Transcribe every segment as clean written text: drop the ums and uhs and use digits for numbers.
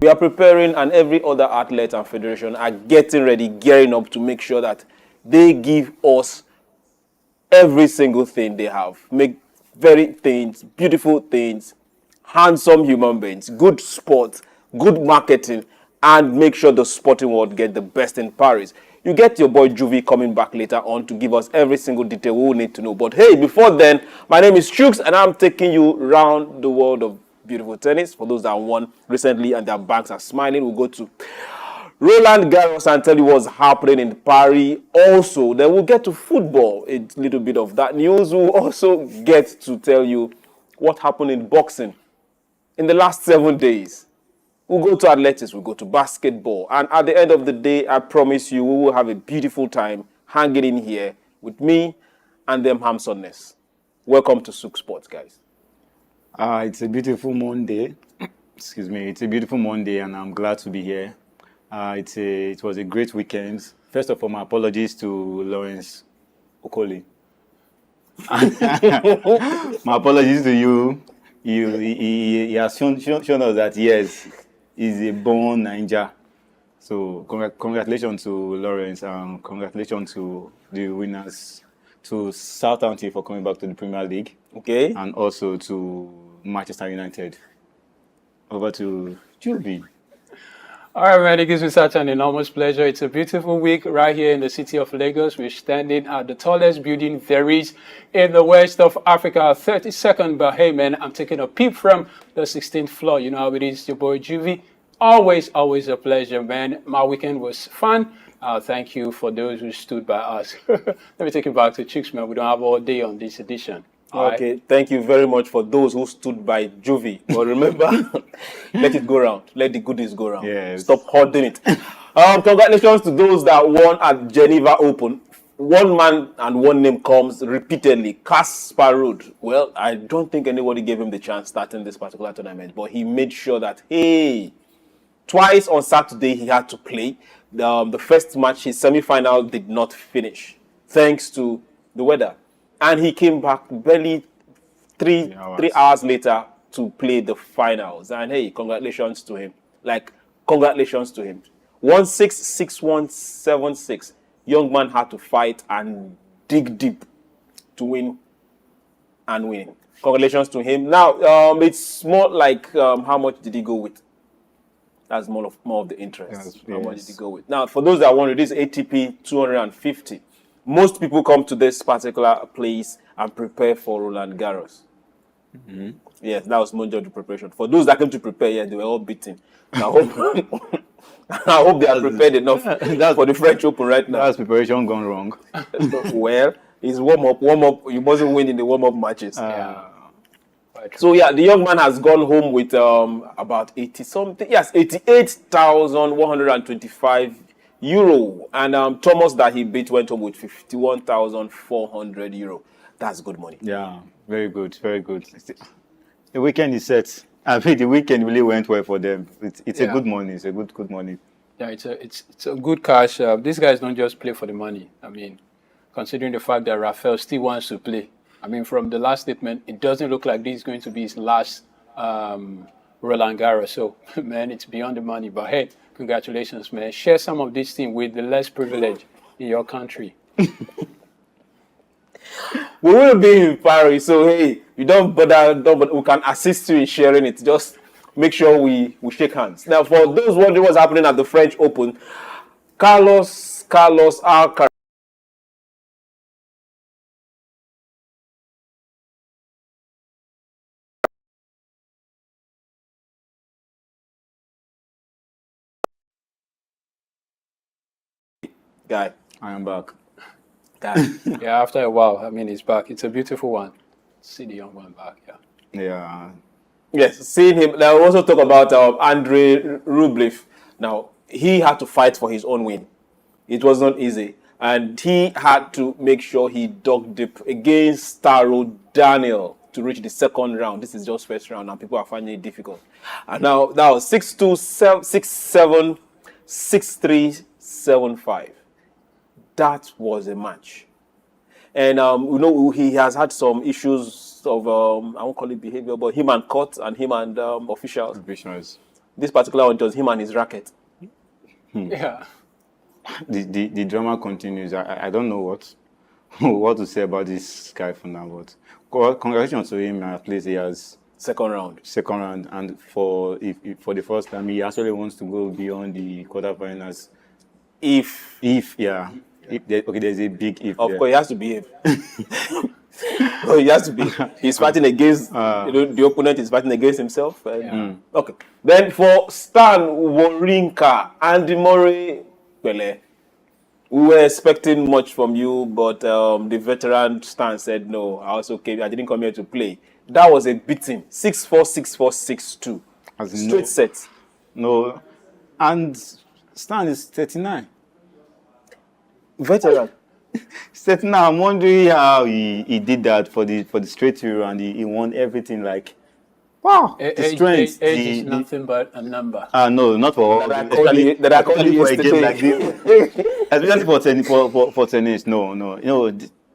We are preparing, and every other athlete and federation are getting ready, gearing up to make sure that they give us every single thing they have. Make very things, beautiful things, handsome human beings, good sport, good marketing, and make sure the sporting world get the best in Paris. You get your boy Juvie coming back later on to give us every single detail we will need to know. But hey, before then, my name is SOUQ, and I'm taking you around the world of beautiful tennis. For those that won recently and their banks are smiling, we'll go to Roland Garros and tell you what's happening in Paris. Also, then we'll get to football, a little bit of that news. We'll also get to tell you what happened in boxing in the last 7 days. We'll go to athletics, we'll go to basketball. And at the end of the day, I promise you, we will have a beautiful time hanging in here with me and them handsomeness. Welcome to SOUQ Sports, guys. It's a beautiful Monday. Excuse me. It's a beautiful Monday, and I'm glad to be here. It was a great weekend. First of all, my apologies to Lawrence Okoli. My apologies to you. He has shown us that, yes, he's a born ninja. So congratulations to Lawrence, and congratulations to the winners, to Southampton for coming back to the Premier League. Okay. And also to Manchester United. Over to Juvie. All right, man, it gives me such an enormous pleasure. It's a beautiful week right here in the city of Lagos. We're standing at the tallest building there is in the west of Africa, 32nd. But hey, man, I'm taking a peep from the 16th floor. You know how it is, your boy Juvie. Always a pleasure, man. My weekend was fun. Thank you for those who stood by us. Let me take it back to Chicks, man. We don't have all day on this edition. Okay, right. Thank you very much for those who stood by Juvie. But remember, let it go round. Let the goodies go round. Yes. Stop hoarding it. Congratulations to those that won at Geneva Open. One man and one name comes repeatedly, Casper Ruud. Well, I don't think anybody gave him the chance starting this particular tournament, but he made sure that, hey, twice on Saturday he had to play. The first match, his semi-final, did not finish, thanks to the weather. And he came back barely three hours later to play the finals. And hey, congratulations to him. Congratulations to him. 1-6, 6-1, 7-6. Young man had to fight and dig deep to win and win. Congratulations to him. Now, it's more like how much did he go with? That's more of the interest. How much did he go with? Now, for those that wonder, this ATP 250. Most people come to this particular place and prepare for Roland Garros. Mm-hmm. Yes, that was most of the preparation. For those that came to prepare, yeah, they were all beaten. I hope they are prepared enough for the French Open right now. That's preparation gone wrong. Well, it's warm-up. You mustn't win in the warm-up matches. So, yeah, the young man has gone home with about 80-something. Yes, 88,125 euro, and Thomas that he beat went home with 51,400 euro. That's good money. Yeah, very good, very good. The weekend is set. I think the weekend really went well for them. It's a good money. It's a good money. Yeah, it's a good cash. These guys don't just play for the money. I mean, considering the fact that Rafael still wants to play. I mean, from the last statement, it doesn't look like this is going to be his last Roland Garros. So, man, it's beyond the money. But hey, congratulations, man. Share some of this thing with the less privileged in your country. We will be in Paris, so hey, you don't bother, we can assist you in sharing it. Just make sure we shake hands. Now, for those wondering what's happening at the French Open, Carlos Alcaraz. Guy. I am back. Guy. Yeah, after a while, I mean, he's back. It's a beautiful one. See the young one back, yeah. Yeah. Yes, seeing him. Now, we also talk about Andrey Rublev. Now, he had to fight for his own win. It was not easy. And he had to make sure he dug deep against Taro Daniel to reach the second round. This is just first round, and people are finding it difficult. And now, that was 6-2, 6-7, 6-3, 7-5. That was a match. And, he has had some issues of, I won't call it behavior, but him and court and him and officials. This particular one, just him and his racket. Yeah. The drama continues. I don't know what to say about this guy for now, but congratulations to him. At least he has Second round. and for the first time he actually wants to go beyond the quarterfinals. If There's a big if. of there. course he has to behave. Oh, he has to be. He's fighting against the opponent is fighting against himself. Okay. Then for Stan Wawrinka, Andy Murray, Pele. We were expecting much from you, but the veteran Stan said no. I didn't come here to play. That was a beating. 6-4, 6-4, 6-2. Straight set. No, and Stan is 39. Veteran. 39. I'm wondering how he did that for the straight through, and he won everything. Like, wow, the strength. Age is nothing but a number. No, not for all. Especially for a game like yesterday. this. Especially for tennis. No. You know,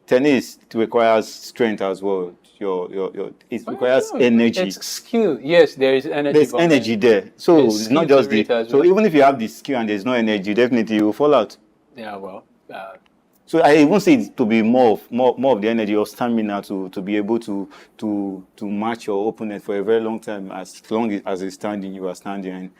tennis requires strength as well. It requires energy. It's skill. Yes, there is energy. There's energy there. So it's not just the. So well. even if you have the skill and there's no energy, definitely you will fall out. Yeah, well. So I even say it to be more of the energy or stamina to be able to match your opponent for a very long time, as long as he's standing, you are standing. And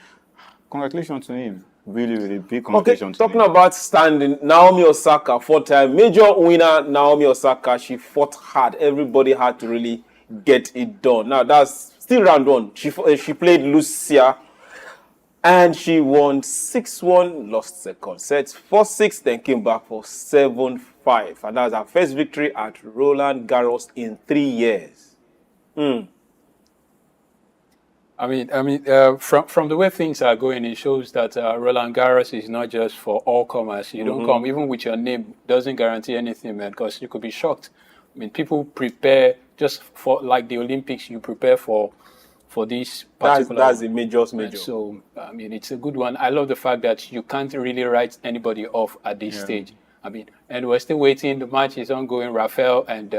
congratulations to him. Really, really big congratulations. Talking about standing, Naomi Osaka, 4-time major winner. Naomi Osaka, she fought hard. Everybody had to really get it done. Now that's still round one. She played Lucia. And she won 6-1, lost second set, 4-6, then came back for 7-5. And that's her first victory at Roland Garros in 3 years. I mean, from the way things are going, it shows that Roland Garros is not just for all comers. You don't come, even with your name, doesn't guarantee anything, man, because you could be shocked. I mean, people prepare just for, like the Olympics, you prepare for this particular. That's the major. So, I mean, it's a good one. I love the fact that you can't really write anybody off at this stage. I mean, and we're still waiting. The match is ongoing, Rafael and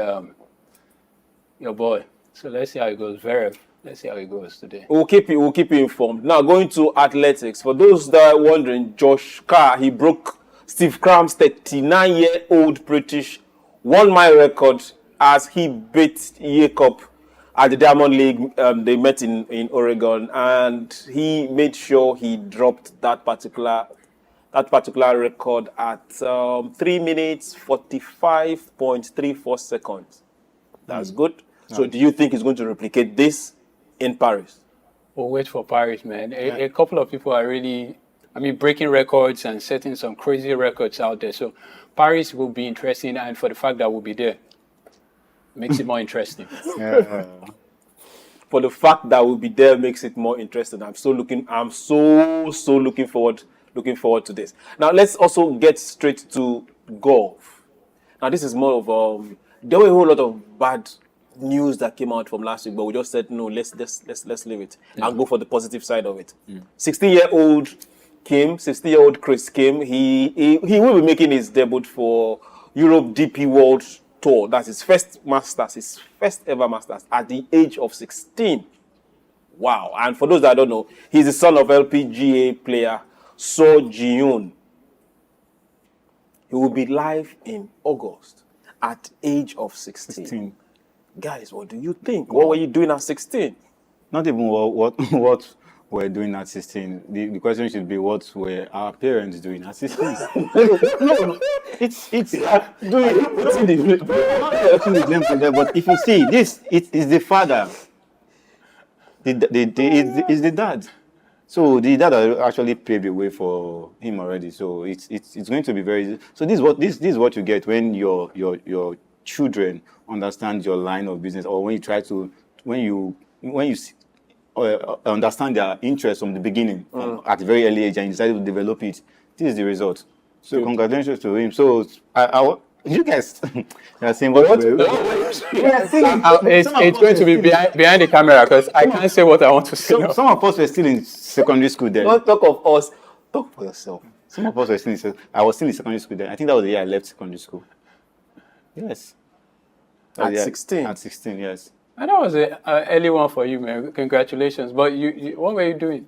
your boy. So let's see how it goes. Zverev. Let's see how it goes today. We'll keep you informed. Now, going to athletics. For those that are wondering, Josh Carr, he broke Steve Cram's 39-year-old British 1-mile record as he beat Jacob at the Diamond League. They met in Oregon, and he made sure he dropped that particular record at 3 minutes 45.34 seconds. That's good. So do you think he's going to replicate this in Paris? We'll wait for Paris, man. A couple of people are really, breaking records and setting some crazy records out there. So Paris will be interesting, and for the fact that we'll be there, makes it more interesting. For the fact that we'll be there makes it more interesting. I'm so looking forward to this. Now let's also get straight to golf. Now this is more of there were a whole lot of bad news that came out from last week, but we just said no, let's leave it and go for the positive side of it. 16-year-old Kris Kim, he will be making his debut for Europe DP World Tour. That's his first ever Masters at the age of 16. Wow. And for those that don't know, he's the son of LPGA player Sergio. He will be live in August at age of 16. Guys, what do you think? What were you doing at 16? Not even what we're doing at 16. The question should be what were our parents doing at 16? No. It's doing. But if you see this, it is the father. It's the dad. So the dad actually paved the way for him already. So it's going to be very. So this is what you get when your children understand your line of business, or when you try to understand their interest from the beginning, at a very early age, and you decide to develop it. This is the result. So congratulations to him. So you guys are saying what? It's going to be behind the camera because I can't say what I want to say. Some of us were still in secondary school then. Don't talk of us. Talk for yourself. Some of us were I was still in secondary school then. I think that was the year I left secondary school. Yes. At 16? At 16, yes. And that was an early one for you, man. Congratulations. But what were you doing?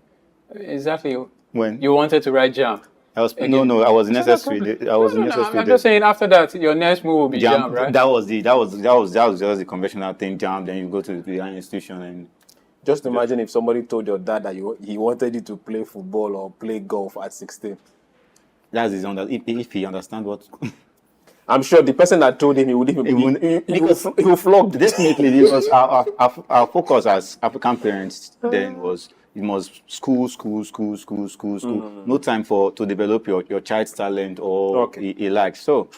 Exactly. When You wanted to write jam. I was Again. I was No, no necessary. problem. I was No, no, no. necessary. I'm just saying after that, your next move will be jam, Jam. right? That was just the conventional thing. Jam. Then you go to the higher institution and Just imagine if somebody told your dad that he wanted you to play football or play golf at 16. that's his if he understand what. I'm sure the person that told him he would even he will flog. Definitely, because our focus as African parents then was it was school. No time to develop your child's talent or he likes. So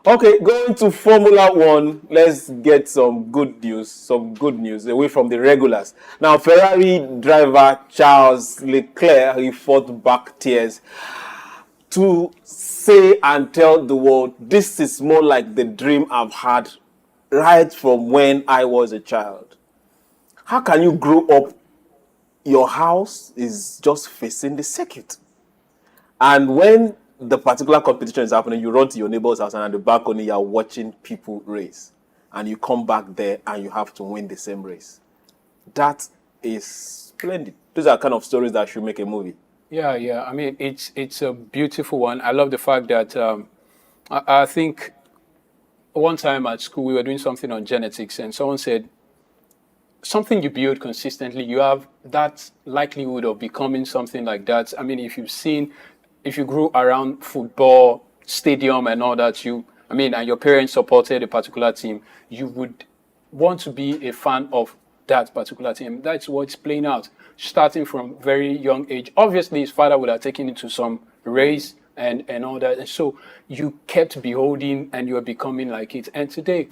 Okay, going to Formula One, let's get some good news away from the regulars. Now, Ferrari driver Charles Leclerc, he fought back tears to say and tell the world, this is more like the dream I've had right from when I was a child. How can you grow up? Your house is just facing the circuit. And when the particular competition is happening, you run to your neighbor's house and at the balcony you're watching people race. And you come back there and you have to win the same race. That is splendid. Those are kind of stories that should make a movie. Yeah, yeah. I mean, it's a beautiful one. I love the fact that I think one time at school we were doing something on genetics, and someone said something you build consistently, you have that likelihood of becoming something like that. I mean, if you grew around football stadium and all that, and your parents supported a particular team, you would want to be a fan of that particular team. That's what's playing out, starting from very young age. Obviously, his father would have taken him to some race and all that. And so you kept beholding and you were becoming like it. And today,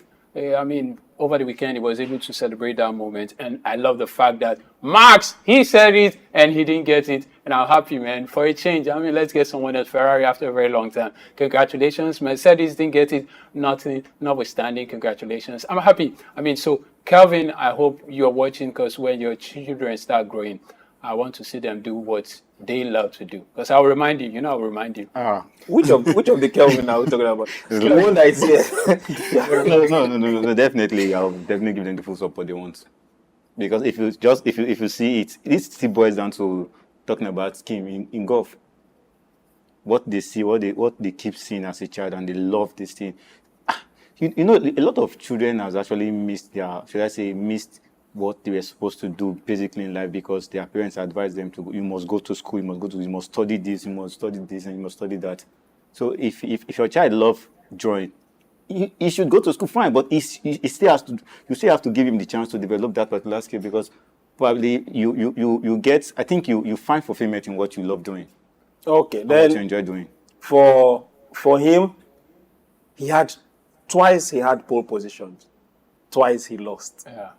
over the weekend, he was able to celebrate that moment. And I love the fact that Max, he said it and he didn't get it. And I'm happy, man, for a change. Let's get someone at Ferrari after a very long time. Congratulations. Mercedes didn't get it. Nothing, notwithstanding, congratulations. I'm happy. So Calvin, I hope you're watching, because when your children start growing, I want to see them do what they love to do. Because I'll remind you, I'll remind you. Which of the Kelvin are we talking about? The one that is here. No, definitely. I'll definitely give them the full support they want. Because if you see it, it still boils down to talking about Kim in golf. What they see, what they keep seeing as a child, and they love this thing. A lot of children has actually missed what they were supposed to do basically in life, because their parents advise them to, you must go to school, you must study this, and you must study that. So if your child loves drawing, he should go to school, fine, but you still have to give him the chance to develop that particular skill, because probably you find fulfillment in what you love doing. Okay, then what you enjoy doing. For him, twice he had pole positions, twice he lost. Yeah.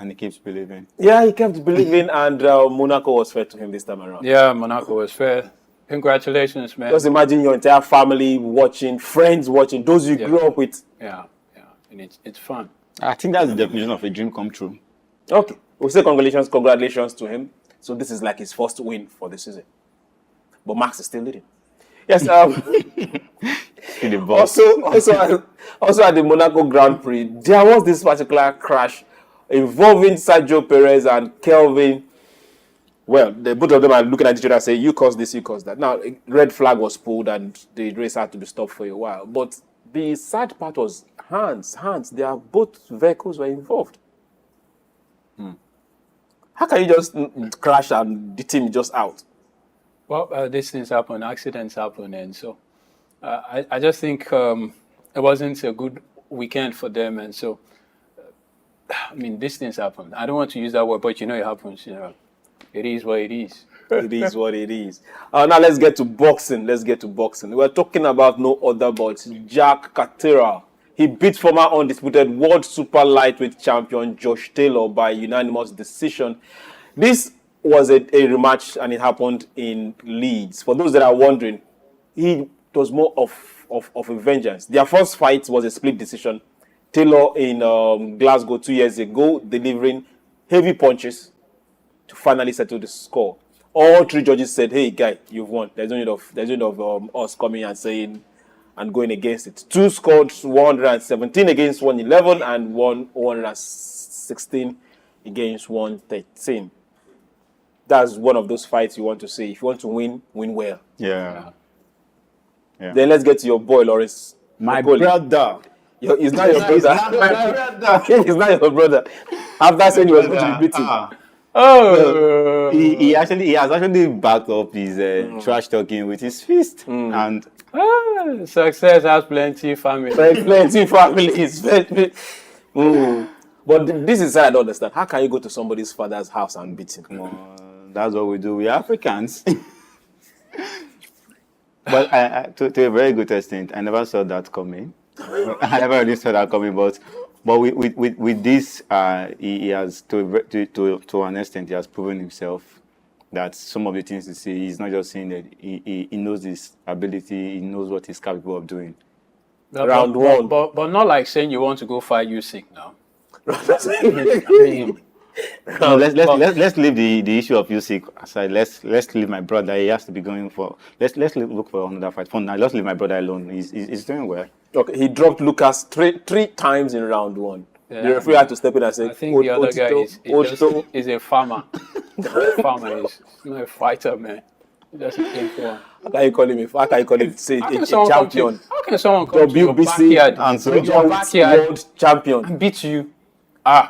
And he keeps believing. Yeah, he kept believing, and Monaco was fair to him this time around. Yeah, Monaco was fair. Congratulations, man. Just imagine your entire family watching, friends watching, those you grew up with. Yeah, and it's fun. I think that's the definition of a dream come true. Okay, we'll say congratulations to him. So this is like his first win for the season. But Max is still leading. Yes. Also at the Monaco Grand Prix, there was this particular crash involving Sergio Perez and Kelvin. Well, both of them are looking at each other and saying, you caused this, you caused that. Now, a red flag was pulled and the race had to be stopped for a while. But the sad part was hands. Both vehicles were involved. How can you just crash and the team is just out? Well, these things happen, accidents happen. And so I just think it wasn't a good weekend for them. And so, these things happen. I don't want to use that word, but it happens. It is what it is. It is what it is. Now let's get to boxing. We're talking about no other but Jack Catterall. He beat former undisputed world super lightweight champion Josh Taylor by unanimous decision. This was a rematch, and it happened in Leeds. For those that are wondering, it was more of a vengeance. Their first fight was a split decision. Taylor in Glasgow 2 years ago, delivering heavy punches to finally settle the score. All three judges said, "Hey, guy, you've won. There's no need of us coming and saying and going against it." Two scored 117 against 111, and 116 against 113. that's one of those fights you want to see. If you want to win, win well. Yeah. Then let's get to your boy, Lawrence. My Okoli. brother. He's not your brother. He's not your brother. After saying he was going to be beaten. Oh, He has actually backed up his trash talking with his fist. And success has plenty family. Plenty families. But this is what I don't understand. How can you go to somebody's father's house and beat him? that's what we do. We are Africans. But to a very good extent, I never saw that coming. I never really saw that coming. But with this, he has to an extent, he has proven himself that some of the things he see, he's not just saying that he knows his ability, he knows what he's capable of doing. Round one. But not like saying you want to go fight USIC now. No, let's leave the issue of USIC aside. Let's leave my brother. He has to be going for. Let's look for another fight. For now, let's leave my brother alone. He's doing well. Okay, he dropped Lucas three times in round one. Yeah. The referee had to step in and say, I think the other guy is a farmer. Farmer is not a fighter, man. That's a thing for him. How can you call him? How can you call him? Say a champion. How can someone come to your backyard and so your backyard world champion and beat you? It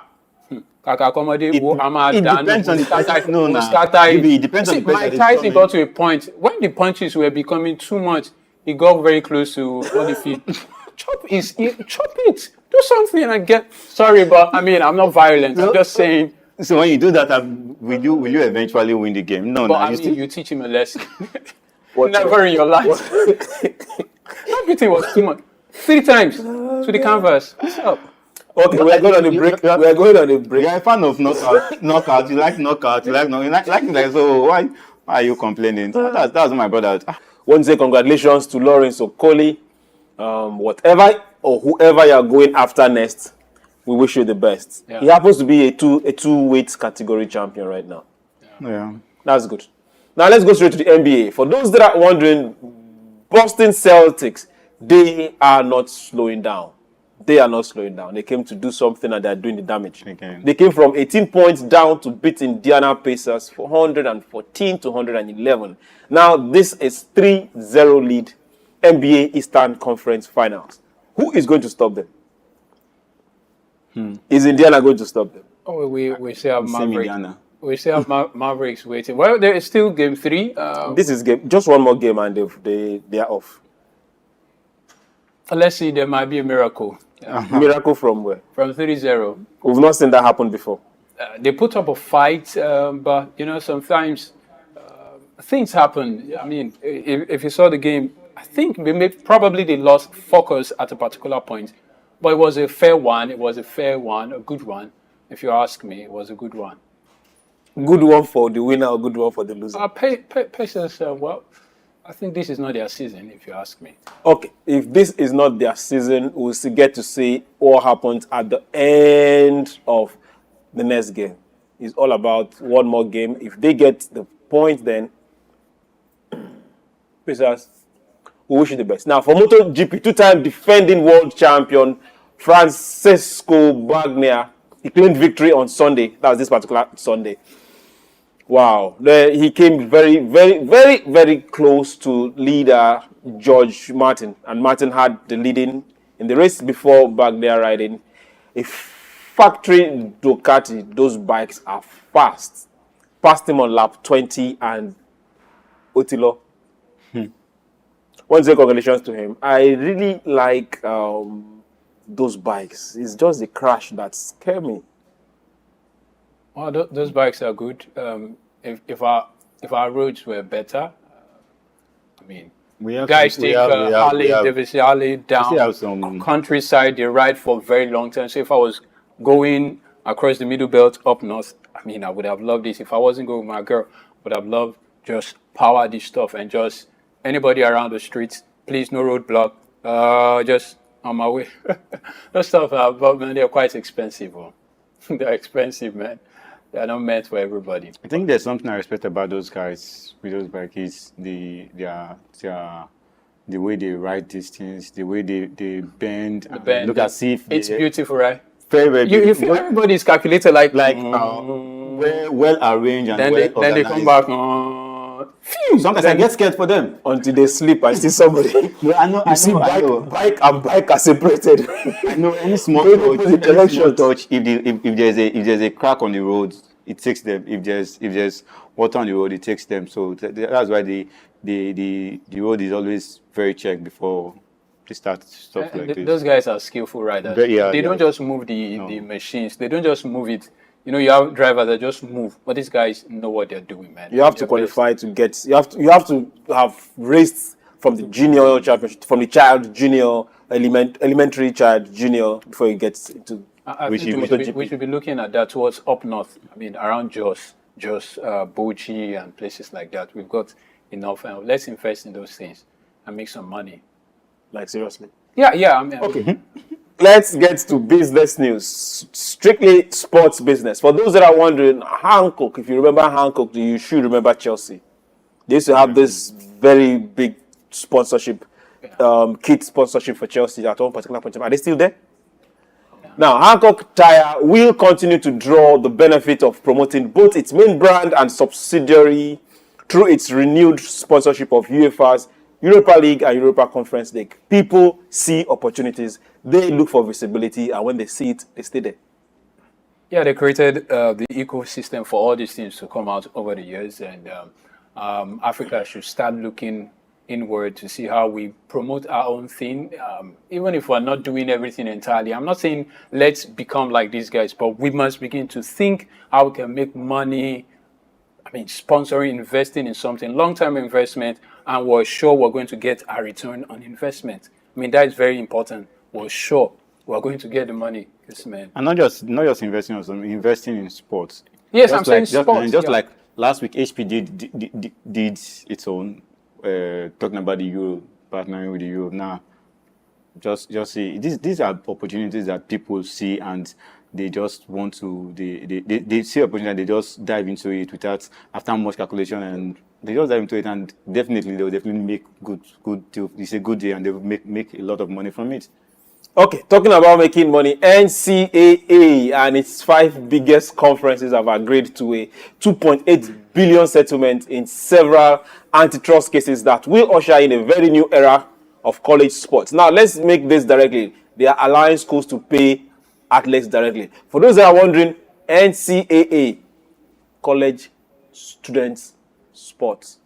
depends on the person. No, it depends on the person. Mike Tyson got to a point when the punches were becoming too much. He got very close to Holyfield. Chop it. Do something and get. Sorry, but I mean, I'm not violent. I'm just saying. So when you do that, will you eventually win the game? No, but no. I mean, you teach him a lesson. Never in your life. Everything was too much. 3 times to the canvas. What's up? Okay, we are going on a break. We are going on a break. You're a fan of knockout. You like knockout. You like knockout. So why are you complaining? That's my brother. Want to say congratulations to Lawrence Okoli. Whatever or whoever you are going after next, we wish you the best. Yeah. He happens to be a two weight category champion right now. Yeah, that's good. Now let's go straight to the NBA. For those that are wondering, Boston Celtics, they are not slowing down. They are not slowing down. They came to do something and they are doing the damage. Okay. They came from 18 points down to beat Indiana Pacers 414 to 111. Now this is 3-0 lead, NBA Eastern Conference Finals. Who is going to stop them? Is Indiana going to stop them? Oh, we still have Mavericks. We still have Mavericks waiting. Well, there is still game 3. This is just one more game and they are off. Let's see, there might be a miracle. Miracle from where? From 3-0. We've not seen that happen before. They put up a fight, but sometimes things happen. I mean, if you saw the game, I think probably they lost focus at a particular point, but it was a fair one. It was a fair one, a good one. If you ask me, it was a good one. Good one for the winner or good one for the loser? Pacers, well, I think this is not their season, if you ask me. Okay, if this is not their season, we'll get to see what happens at the end of the next game. It's all about one more game. If they get the point, then Pacers, we wish you the best. Now, for MotoGP, 2-time defending world champion Francesco Bagnaia, he claimed victory on Sunday. That was this particular Sunday. Wow. He came very, very, very, very close to leader George Martin. And Martin had the leading in the race before Bagnaia riding a factory Ducati. Those bikes are fast. Passed him on lap 20 and Otilo. Want to say congratulations to him. I really like those bikes. It's just the crash that scared me. Well, those bikes are good. If our roads were better, I mean, guys take Harley down countryside. They ride for a very long time. So if I was going across the middle belt up north, I mean, I would have loved this. If I wasn't going with my girl, I would have loved just power this stuff and just anybody around the streets, please no roadblock. Just on my way. Those stuff, but man, they're quite expensive. They're expensive, man. They're not meant for everybody. I think there's something I respect about those guys with those bikes. The way they ride these things, the way they bend. Look as if it's beautiful, right? Very, very beautiful. You feel everybody's calculated like well arranged and Then well they organized. come back. Sometimes I get scared for them. Until they sleep, I see somebody. No, I know, You see, bike and bike are separated. I know any small Going touch, opposite any small directions. touch. If there's a crack on the road, it takes them. If there's water on the road, it takes them. So that's why the road is always very checked before they start stuff like this. Those guys are skillful riders. Yeah, They don't just move the machines. They don't just move it. You know, you have drivers that just move, but these guys know what they're doing, man. You have to qualify to get. You have to have raced from the junior championship, from the child junior, elementary child junior before you get into. I think we should be looking at that towards up north. I mean, around Jos, Bochi, and places like that. We've got enough. Let's invest in those things and make some money. Like seriously. Yeah. I mean, Okay. Let's get to business news. Strictly sports business. For those that are wondering, Hankook, if you remember Hankook, you should remember Chelsea. They used to have this very big sponsorship, kit sponsorship for Chelsea at one particular point. Are they still there? Now, Hankook Tire will continue to draw the benefit of promoting both its main brand and subsidiary through its renewed sponsorship of UEFA's Europa League and Europa Conference League. People see opportunities, they look for visibility, and when they see it, they stay there. Yeah, they created the ecosystem for all these things to come out over the years, and Africa should start looking inward to see how we promote our own thing, even if we're not doing everything entirely. I'm not saying let's become like these guys, but we must begin to think how we can make money. I mean, sponsoring, investing in something, long-term investment, and we're sure we're going to get a return on investment. I mean, that is very important. We're sure we're going to get the money. Yes, man. And not just investing on something, investing in sports. Yes, I'm saying sports. Just like last week, HP did its own, talking about the Euro, partnering with the Euro. Now, just see, these are opportunities that people see and they just want to, they see opportunity, they just dive into it without, after much calculation, and they just dive into it, and definitely they will definitely make good deal. It's a good deal, and they will make a lot of money from it. Okay, talking about making money, NCAA and its 5 biggest conferences have agreed to a 2.8 billion settlement in several antitrust cases that will usher in a very new era of college sports. Now, let's make this directly. They are allowing schools to pay athletes directly. For those that are wondering, NCAA, college students sports.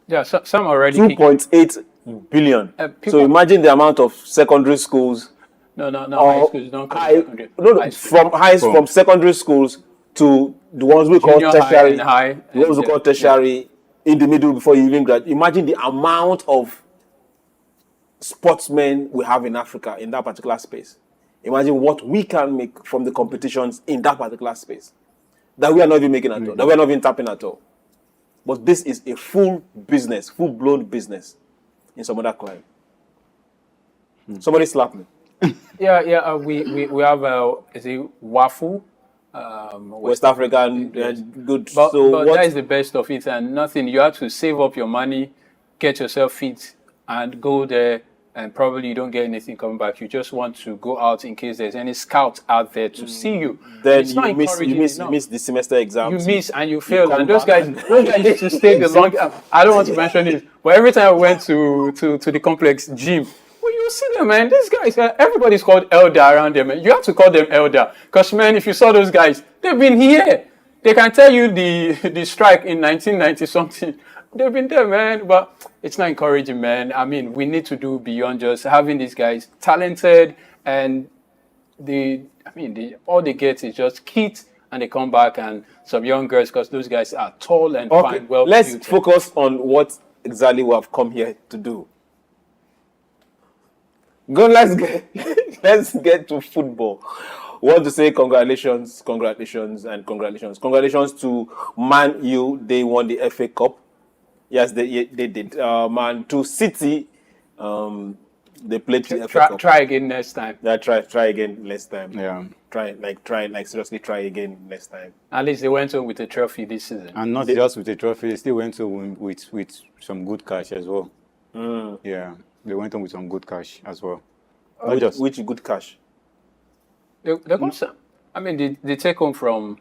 Yeah, some already. 2.8 billion. So imagine the amount of secondary schools. No, high schools don't come secondary. From secondary schools to the ones we call tertiary. The ones we call tertiary in the middle before you even graduate. Imagine the amount of sportsmen we have in Africa in that particular space. Imagine what we can make from the competitions in that particular space that we are not even making at all, that we are not even tapping at all. But this is a full business, full-blown business in some other clime. Somebody slap me. Yeah. We have is it Wafu? West African, good. But So that is the best of it, and nothing. You have to save up your money, get yourself fit, and go there. And probably you don't get anything coming back. You just want to go out in case there's any scouts out there to see you. Then you miss the semester exams. You miss and you fail. And those guys need to stay the long. I don't want to mention it, but every time I went to the complex gym, well, you see them, man. These guys, everybody's called elder around them, man. You have to call them elder, because man, if you saw those guys, they've been here. They can tell you the strike in 1990 something. They've been there, man, but it's not encouraging, man. I mean, we need to do beyond just having these guys talented, and all they get is just kit, and they come back, and some young girls, because those guys are tall and fine, well. Let's focus on what exactly we have come here to do. Let's get to football. I want to say congratulations, and congratulations. Congratulations to Man U. They won the FA Cup. Yes, they did. To City, they played the FA Cup. Try again next time. Yeah, try again next time. Yeah. Seriously, try again next time. At least they went home with a trophy this season. And not just with a trophy, they still went home with some good cash as well. Yeah, they went home with some good cash as well. Which good cash? They got some. I mean, the take home from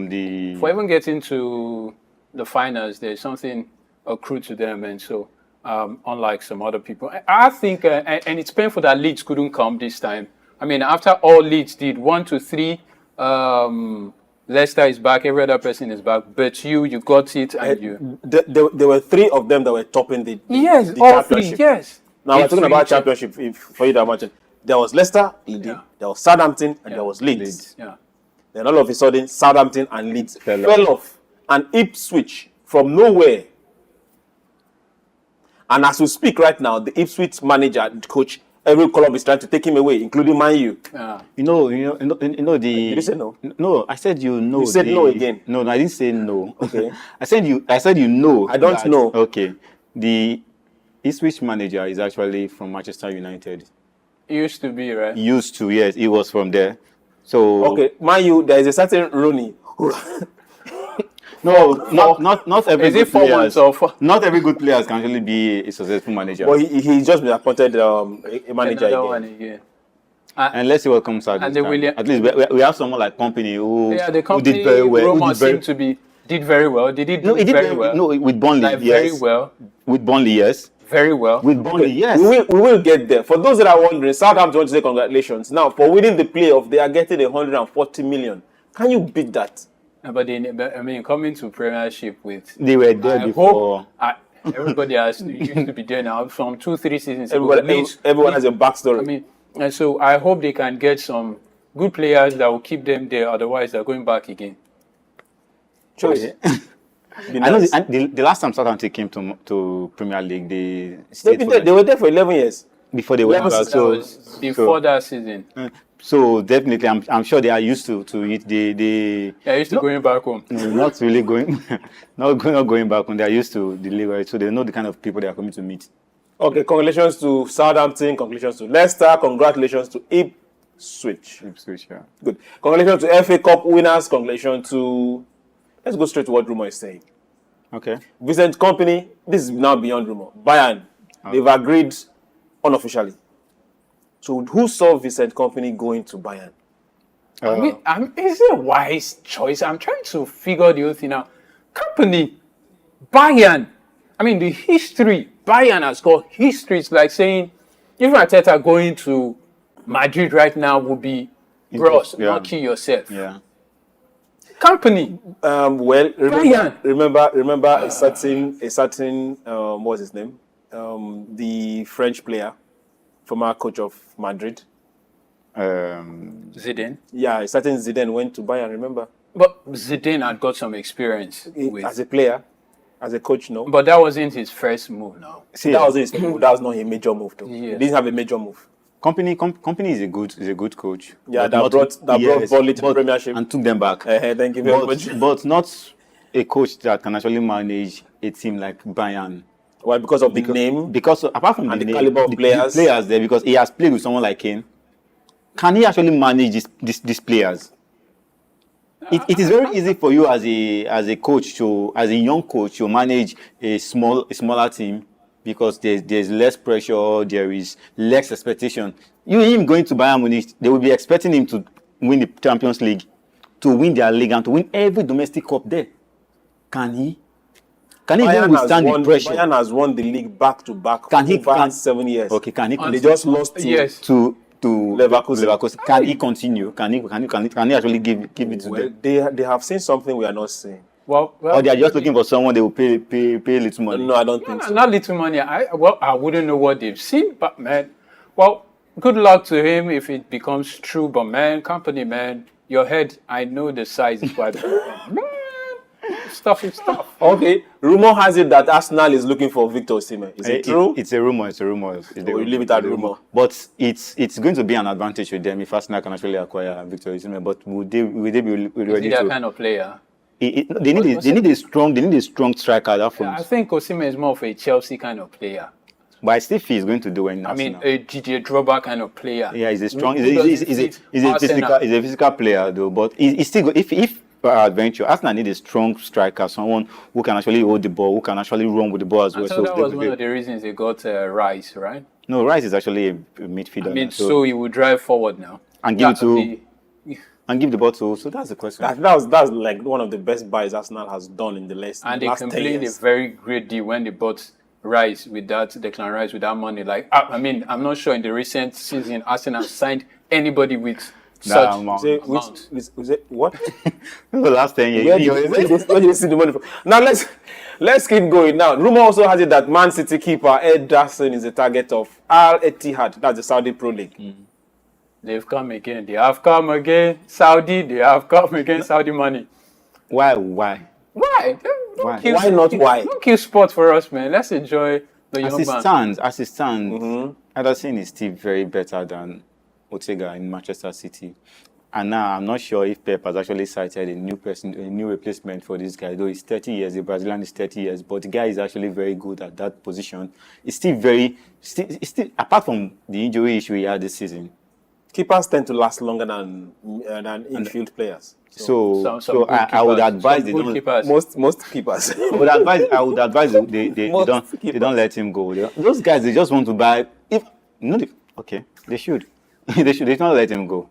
the. for even getting to the finals, there's something accrued to them, and so unlike some other people, I think, and it's painful that Leeds couldn't come this time. I mean, after all Leeds did 1 to 3, Leicester is back, every other person is back, but you got it, and you. There were 3 of them that were topping the Yes, the all 3. championship. Yes. Now we're It's talking about really- championship. For you to imagine, there was Leicester, Yeah. there was Southampton, and Yeah. there was Leeds. Yeah. Then all of a sudden, Southampton and Leeds Fell fell off, and Ipswich from nowhere. And as we speak right now, the Ipswich manager, the coach, every club is trying to take him away, including Man U. Yeah. You know the. Did you say no? No, I said you know. You said no again. No, I didn't say no. Okay. I said you know. I don't know. Okay. The Ipswich manager is actually from Manchester United. It used to be, right? Used to, yes, he was from there. So Okay, Man U, there is a certain Rooney who no, not every Is good it 4 months players. or 4? Not every good players can actually be a successful manager. well, he's just been appointed a manager Another again. one again. And let's see what comes out. And this the time. William- At least we have someone like Company who, Yeah, the who company did very well. rumors seem to be did very well. They did No, he did very well. No, with Burnley, Like, yes. very well. With Burnley, yes. Very well. With Burnley, yes. We will get there. For those that are wondering, Southampton want to say congratulations. Now, for winning the playoff, they are getting 140 million. Can you beat that? But I mean, coming to Premiership with They were there I before. hope everybody used to be there now from 2-3 seasons ago. Everyone has a backstory. I mean, and so I hope they can get some good players that will keep them there. Otherwise, they're going back again. choice. I know the last time Southampton came to Premier League, they They were there for 11 years. before they went 11 back. That So, was before that season. so definitely, I'm sure they are used to it. They Yeah, I used to going back home. not really going, not going back when they are used to deliver it. So they know the kind of people they are coming to meet. Okay, congratulations to Southampton, congratulations to Leicester, congratulations to Ipswich. Ipswich, yeah. Good. Congratulations to FA Cup winners, congratulations to... Let's go straight to what rumor is saying. Okay. Vincent Company, this is now beyond rumor. Bayern, they've agreed unofficially. So who saw Vincent Company going to Bayern? I mean, is it a wise choice? I'm trying to figure the whole thing out. Company, Bayern. I mean, the history. Bayern has got history. It's like saying, if Arteta going to Madrid right now would be, bros, Yeah. not kill yourself. Yeah. Company. Well, Bayern. remember a certain what's his name? The French player, former coach of Madrid. Zidane. Yeah, a certain Zidane went to Bayern, remember? But Zidane had got some experience with. As a player, as a coach, no. But that wasn't his first move now. That was his move. That was not a major move, though. Yeah. He didn't have a major move. Company is a good coach. Yeah, But that brought Volley to the Premiership. and took them back. Thank you very much. But not a coach that can actually manage a team like Bayern. Why? Because of the name. Because apart from And the name, caliber of players. the players there, because he has played with someone like Kane, can he actually manage these players? It is very easy for you as a coach as a young coach to manage a smaller team because there's less pressure, there is less expectation. Him going to Bayern Munich, they will be expecting him to win the Champions League, to win their league, and to win every domestic cup there. Can he? Can he even withstand the pressure? Bayern has won the league back to back Can he? over 7 years. Okay, can he? They just lost to Yes. to Leverkusen. Can he continue? Can he actually give it to Well, them? they have seen something we are not seeing. Well, Or they are just looking for someone they will pay little money. No, I don't think so. not little money. I wouldn't know what they've seen, but man, well, good luck to him if it becomes true. But man, Company, man, your head, I know the size is quite big. Man, stuff is tough. Okay, rumor has it that Arsenal is looking for Victor Osimhen. Is it true? It's a rumor. We leave it at rumor. But it's going to be an advantage for them if Arsenal can actually acquire Victor Osimhen. But would they be Is ready he that to? kind of player? They need a strong striker that front. I think Osimhen is more of a Chelsea kind of player. But I still feel he's going to do it in I mean, Arsenal. a Didier Drogba kind of player. Yeah, he's a strong. Who He's doesn't a fit Arsenal? physical player though. But he's still good. If adventure, Arsenal need a strong striker, someone who can actually hold the ball, who can actually run with the ball as well. So that was one of the reasons they got Rice, right? No, Rice is actually a midfielder. I mean, now, so he would drive forward now. and give it That would to be- and give the ball to. So that's the question. That's like one of the best buys Arsenal has done in the last And they 10 completed a years. very great deal when they bought Rice with that, Declan Rice with that money. Like, I mean, I'm not sure in the recent season Arsenal signed anybody with That such amount. Say, amount. what? The last 10 years. Where do you see the money from? Now let's keep going. Now, rumor also has it that Man City keeper Ed Darson is the target of Al Ittihad. That's the Saudi Pro League. They've come again. They have come again. Saudi, they have come again. Saudi money. Why? Why? Don't Why? kill Why not sport. why? Don't kill sport for us, man. Let's enjoy the young man. As it stands, Ederson is still very better than Ortega in Manchester City. And now I'm not sure if Pep has actually cited a new replacement for this guy. Though he's 30 years, the Brazilian is 30 years, but the guy is actually very good at that position. It's still apart from the injury issue he had this season. Keepers tend to last longer than infield players. Some good I would keepers, advise some they good don't. keepers. Most keepers. I would advise they Most don't keepers. let him go. Those guys, they just want to buy. They should. They should not let him go.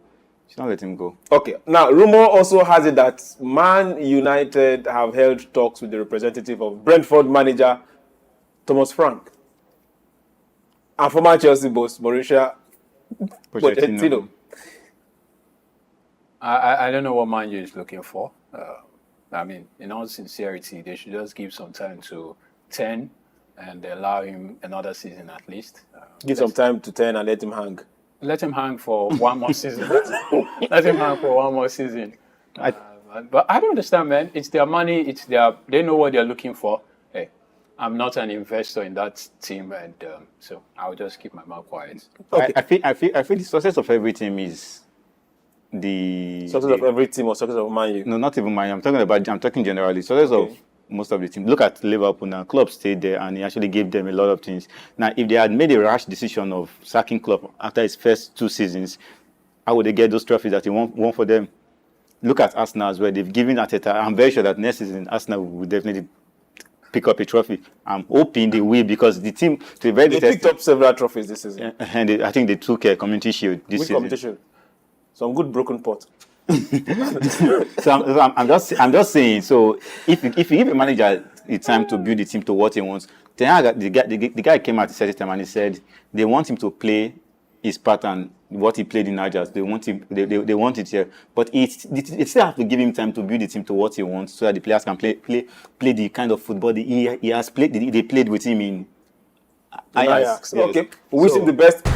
Should not let him go. Okay. Now, rumor also has it that Man United have held talks with the representative of Brentford manager Thomas Frank and former Chelsea boss Mauricio Pochettino. I don't know what Man U is looking for. I mean, in all sincerity, they should just give some time to 10 and allow him another season at least. Give some time to 10 and let him hang. Let him hang for one more season. Let him hang for one more season. But I don't understand, man. It's their money. They know what they're looking for. Hey, I'm not an investor in that team, and so I'll just keep my mouth quiet. Okay. I feel the success of every team is the Success of every team or success of Man U. No, not even mine. I'm talking generally. Success of most of the team. Look at Liverpool now. Klopp stayed there and he actually gave them a lot of things. Now, if they had made a rash decision of sacking Klopp after his first 2 seasons, how would they get those trophies that he won for them? Look at Arsenal as well. They've given Arteta. I'm very sure that next season Arsenal will definitely pick up a trophy. I'm hoping they will because the team to a very They picked up several trophies this season. and I think they took a Community Shield this Which season. competition? Some good broken pot. So I'm just saying. So if you give a manager the time to build the team to what he wants, the guy came at a certain time and he said they want him to play his pattern, what he played in Ajax. They want it here, but it still have to give him time to build the team to what he wants, so that the players can play the kind of football he has played. They played with him in Ajax. Okay, we wish him the best.